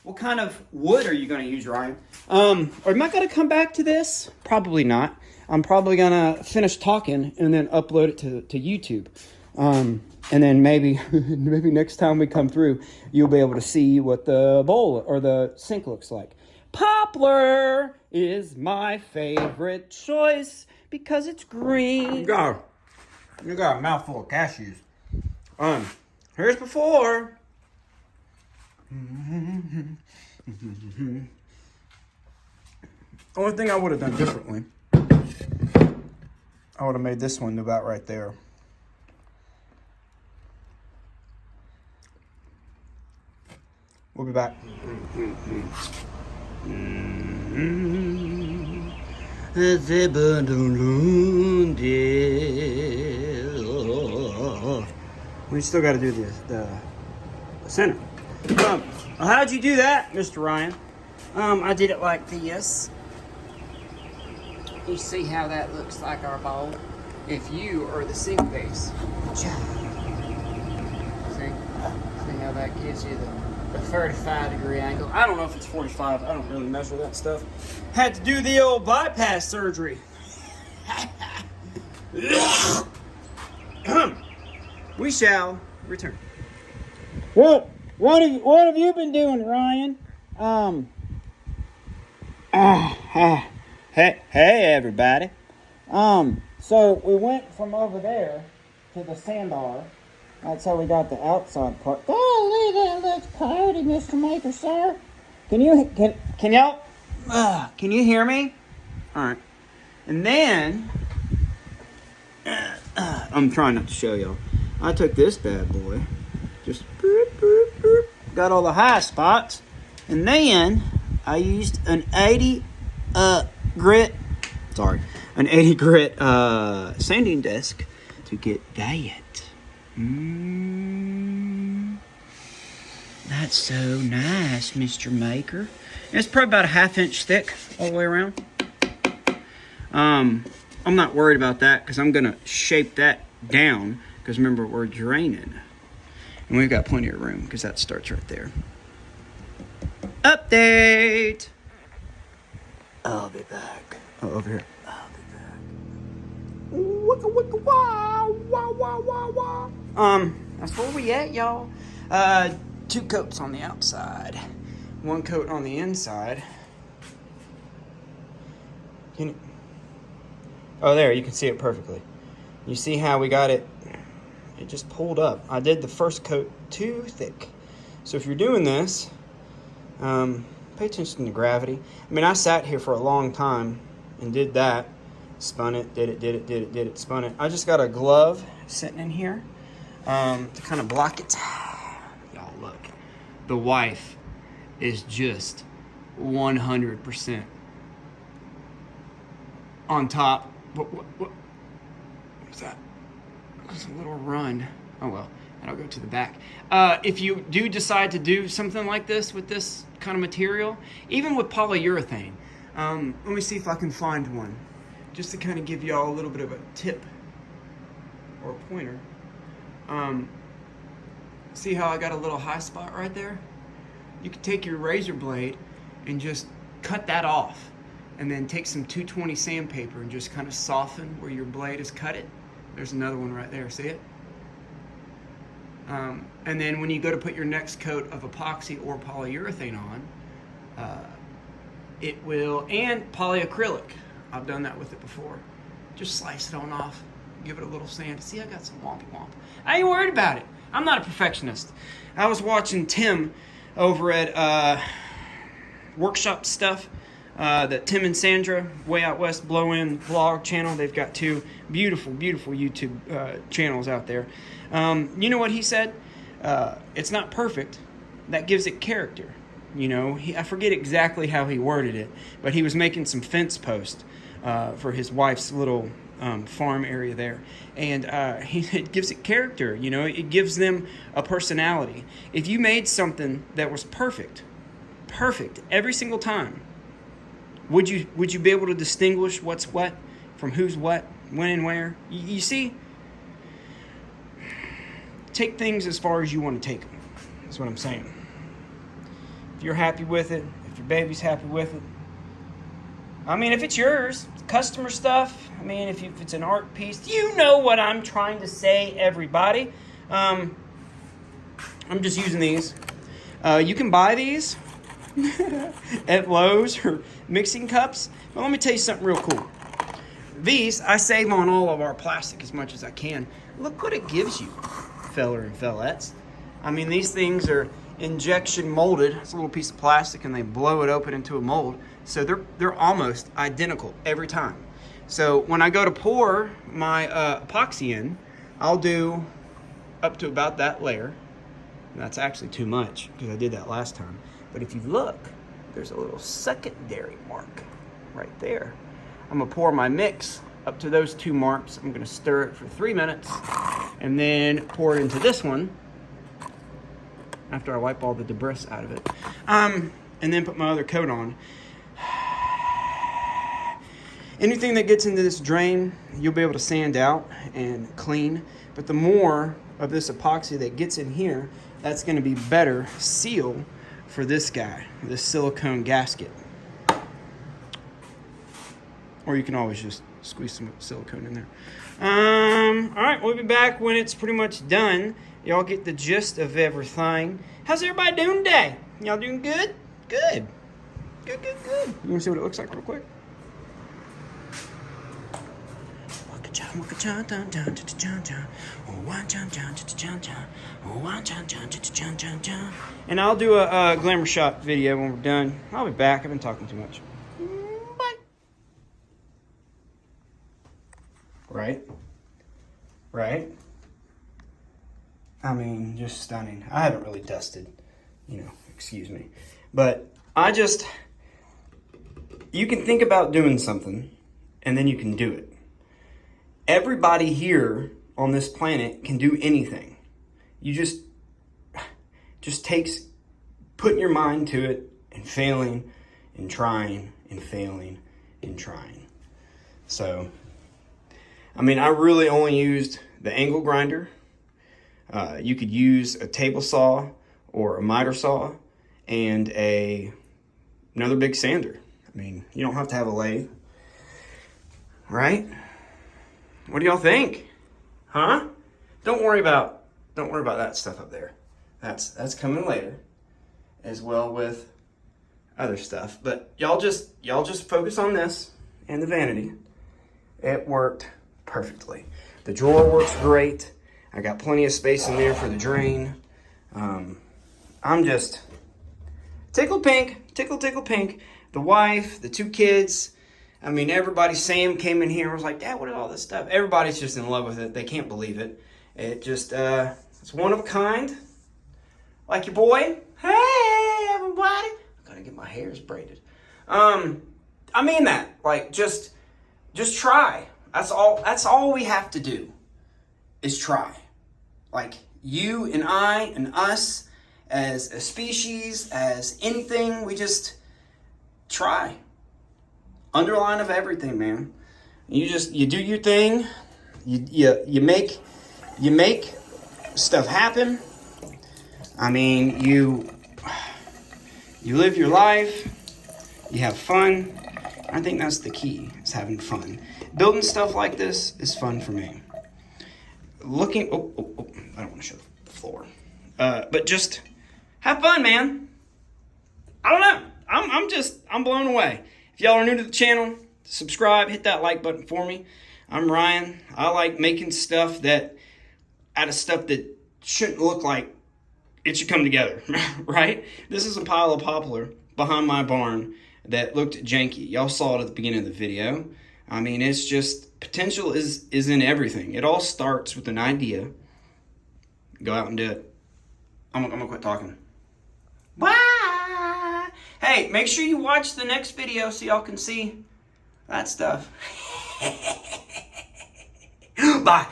What kind of wood are you going to use, Ryan? Or am I going to come back to this? Probably not. I'm probably going to finish talking and then upload it to YouTube. And then maybe next time we come through, you'll be able to see what the bowl or the sink looks like. Poplar is my favorite choice because it's green. You got a mouthful of cashews. Here's before. Only thing I would have done differently, I would have made this one about right there. We'll be back. We still got to do the center. How'd you do that, Mr. Ryan? I did it like this. You see how that looks like our bowl? If you are the sink base. See how that gives you the 35-degree angle. I don't know if it's 45. I don't really measure that stuff. Had to do the old bypass surgery. We shall return. What have you been doing, Ryan? Hey everybody. So we went from over there to the sandbar. That's how we got the outside part. Golly, that looks pretty, Mr. Maker, sir. Can y'all can you hear me? All right. And then I'm trying not to show y'all. I took this bad boy, just got all the high spots, and then I used an 80 grit sanding disc to get that. That's so nice, Mr. Maker. It's probably about a 1/2 inch thick all the way around. I'm not worried about that because I'm gonna shape that down because remember we're draining, and we've got plenty of room because that starts right there. Update. I'll be back. Oh, over here. I'll be back. Wicka wicka wow wow wow wow wow. That's where we at, y'all. 2 coats on the outside, 1 coat on the inside. Oh, there, you can see it perfectly. You see how we got it? It just pulled up. I did the first coat too thick. So if you're doing this, pay attention to gravity. I mean, I sat here for a long time and did that. Spun it, did it, spun it. I just got a glove sitting in here to kind of block it. Y'all, look. The wife is just 100% on top. What's that? It's a little run. Oh, well. And I'll go to the back. If you do decide to do something like this with this kind of material, even with polyurethane, let me see if I can find one, just to kind of give y'all a little bit of a tip or a pointer. See how I got a little high spot right there? You could take your razor blade and just cut that off, and then take some 220 sandpaper and just kind of soften where your blade is cut it. There's another one right there, see it? And then when you go to put your next coat of epoxy or polyurethane on, it will, and polyacrylic, I've done that with it before. Just slice it on off, give it a little sand. See, I got some wompy womp. I ain't worried about it. I'm not a perfectionist. I was watching Tim over at Workshop Stuff, that Tim and Sandra, Way Out West Blow-In vlog channel. They've got 2 beautiful, beautiful YouTube channels out there. You know what he said? It's not perfect. That gives it character. You know, I forget exactly how he worded it, but he was making some fence posts for his wife's little farm area there. And it gives it character, you know, it gives them a personality. If you made something that was perfect every single time, would you be able to distinguish what's what from who's what, when and where? You see, take things as far as you want to take them. That's what I'm saying. if you're happy with it, if your baby's happy with it. I mean, if it's yours, customer stuff, I mean, if it's an art piece, you know what I'm trying to say, everybody. I'm just using these. You can buy these at Lowe's or mixing cups. But let me tell you something real cool. These, I save on all of our plastic as much as I can. Look what it gives you, feller and fellettes. I mean, these things are injection molded. It's a little piece of plastic and they blow it open into a mold. So they're almost identical every time. So when I go to pour my epoxy in, I'll do up to about that layer. And that's actually too much because I did that last time. But if you look, there's a little secondary mark right there. I'm gonna pour my mix up to those 2 marks. I'm gonna stir it for 3 minutes and then pour it into this one after I wipe all the debris out of it. And then put my other coat on. Anything that gets into this drain, you'll be able to sand out and clean. But the more of this epoxy that gets in here, that's gonna be better seal for this guy, this silicone gasket. Or you can always just squeeze some silicone in there. All right, we'll be back when it's pretty much done. Y'all get the gist of everything. How's everybody doing today? Y'all doing good? Good. Good. You wanna see what it looks like real quick? And I'll do a glamour shot video when we're done. I'll be back. I've been talking too much. Bye. Right? I mean, just stunning. I haven't really dusted, excuse me. But you can think about doing something and then you can do it. Everybody here on this planet can do anything. You just takes putting your mind to it and failing and trying and failing and trying. So, I mean, I really only used the angle grinder. You could use a table saw or a miter saw and another big sander. I mean, you don't have to have a lathe, right? What do y'all think? Huh? Don't worry about that stuff up there. That's coming later, as well with other stuff. But y'all just focus on this and the vanity. It worked perfectly. The drawer works great. I got plenty of space in there for the drain. I'm just tickle pink. The wife, the 2 kids. I mean, everybody, Sam came in here and was like, Dad, what is all this stuff? Everybody's just in love with it. They can't believe it. It just, it's one of a kind. Like your boy. Hey, everybody. I gotta get my hairs braided. I mean that. Like, just try. That's all we have to do is try. Like, you and I and us as a species, as anything, we just try. Underline of everything, man. You do your thing. You make stuff happen. I mean, you live your life. You have fun. I think that's the key, is having fun. Building stuff like this is fun for me. I don't want to show the floor. But just have fun, man. I don't know. I'm blown away. If y'all are new to the channel, subscribe, hit that like button for me. I'm Ryan. I like making stuff out of stuff that shouldn't look like it should come together, right? This is a pile of poplar behind my barn that looked janky. Y'all saw it at the beginning of the video. I mean, it's just, potential is in everything. It all starts with an idea. Go out and do it. I'm gonna quit talking. Bye! Hey, make sure you watch the next video so y'all can see that stuff. Bye.